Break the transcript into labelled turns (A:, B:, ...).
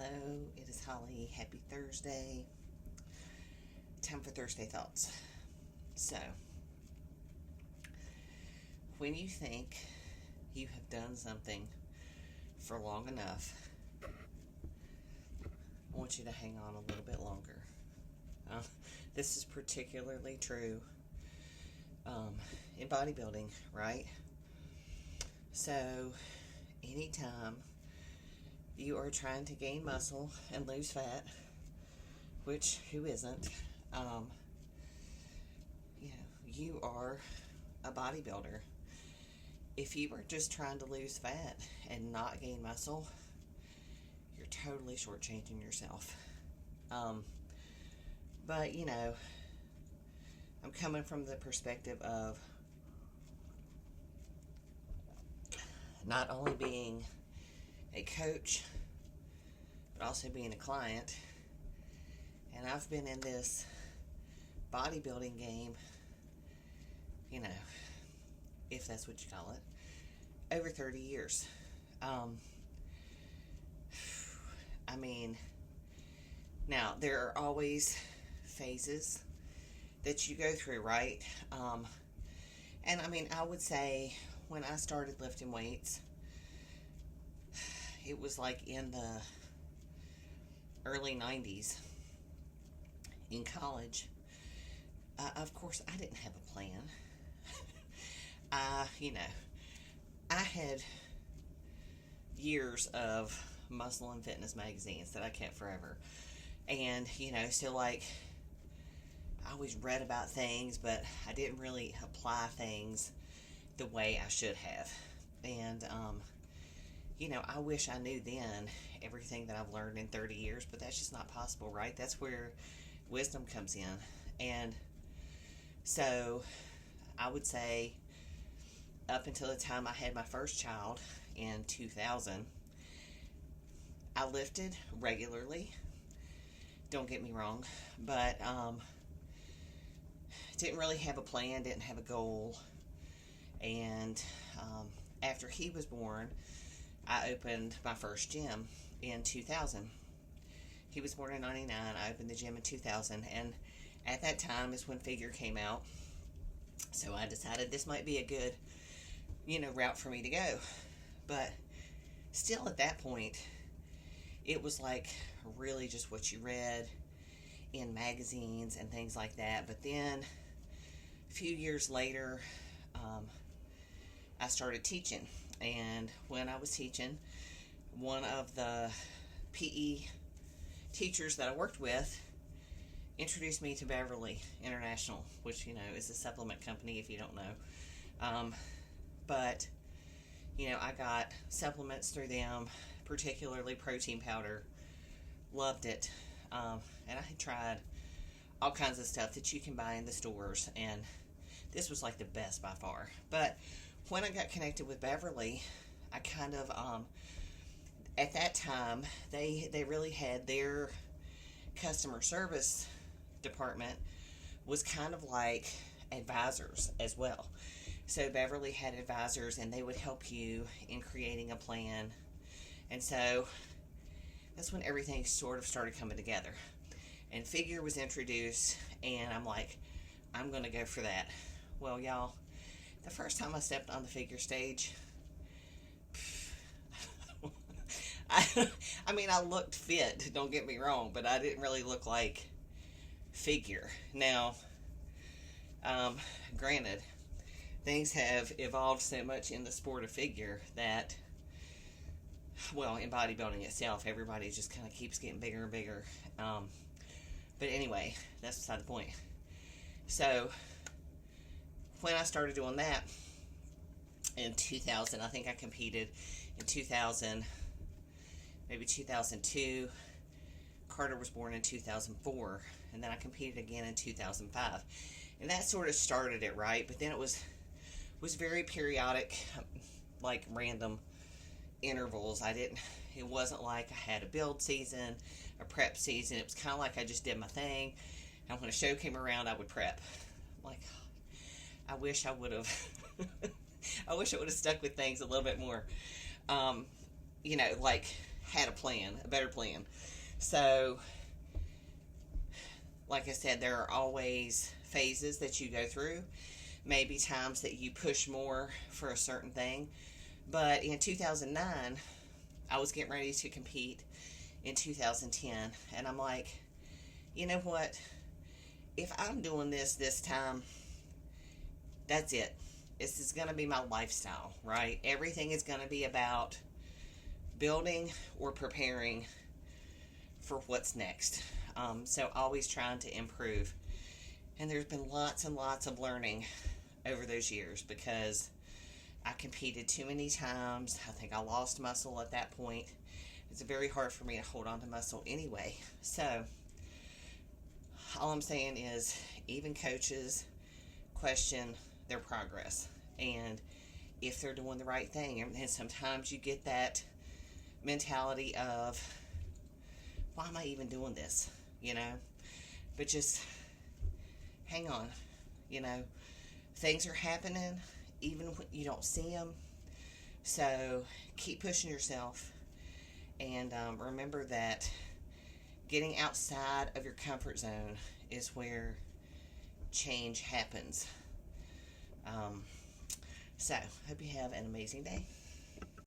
A: Hello, it is Holly. Happy Thursday. Time for Thursday Thoughts. So, when you think you have done something for long enough, I want you to hang on a little bit longer. This is particularly true in bodybuilding, right? So, anytime you are trying to gain muscle and lose fat, which who isn't, you are a bodybuilder. If you are just trying to lose fat and not gain muscle, you're totally shortchanging yourself. But I'm coming from the perspective of not only being a coach, but also being a client. And I've been in this bodybuilding game, if that's what you call it, over 30 years. Now there are always phases that you go through, right? And I would say when I started lifting weights, it was like in the early 90s in college. Of course, I didn't have a plan. I had years of muscle and fitness magazines that I kept forever. And, so like, I always read about things, but I didn't really apply things the way I should have. And, I wish I knew then everything that I've learned in 30 years, but that's just not possible, right? That's where wisdom comes in. And so I would say up until the time I had my first child in 2000, I lifted regularly. Don't get me wrong, but didn't really have a plan, didn't have a goal. And after he was born, I opened my first gym in 2000. He was born in 99. I opened the gym in 2000. And at that time is when Figure came out. So I decided this might be a good, route for me to go. But still at that point, it was like really just what you read in magazines and things like that. But then a few years later, I started teaching. And when I was teaching, one of the PE teachers that I worked with introduced me to Beverly International, which, is a supplement company if you don't know. But I got supplements through them, particularly protein powder. Loved it. And I had tried all kinds of stuff that you can buy in the stores, and this was like the best by far. But when I got connected with Beverly, I kind of, at that time, they really had their customer service department was kind of like advisors as well. So Beverly had advisors, and they would help you in creating a plan. And so that's when everything sort of started coming together. And Figure was introduced, and I'm like, I'm going to go for that. Well, y'all, the first time I stepped on the Figure stage, I looked fit, don't get me wrong, but I didn't really look like Figure. Now, granted, things have evolved so much in the sport of figure that, well, in bodybuilding itself, everybody just kind of keeps getting bigger and bigger. But anyway, that's beside the point. So, when I started doing that in 2000, I think I competed in 2000, maybe 2002. Carter was born in 2004, and then I competed again in 2005. And that sort of started it, right? But then it was very periodic, like random intervals. It wasn't like I had a build season, a prep season. It was kind of like I just did my thing, and when a show came around, I would prep. Like, I wish I would have I wish I would have stuck with things a little bit more. Like had a plan, a better plan. So, like I said, there are always phases that you go through, maybe times that you push more for a certain thing. But in 2009, I was getting ready to compete in 2010, and I'm like, you know what? If I'm doing this time, that's it. This is going to be my lifestyle, right? Everything is going to be about building or preparing for what's next. So always trying to improve. And there's been lots and lots of learning over those years because I competed too many times. I think I lost muscle at that point. It's very hard for me to hold on to muscle anyway. So all I'm saying is even coaches question their progress and if they're doing the right thing. And sometimes you get that mentality of, why am I even doing this? You know? But just hang on. You know, things are happening even when you don't see them. So keep pushing yourself. And remember that getting outside of your comfort zone is where change happens. So, hope you have an amazing day.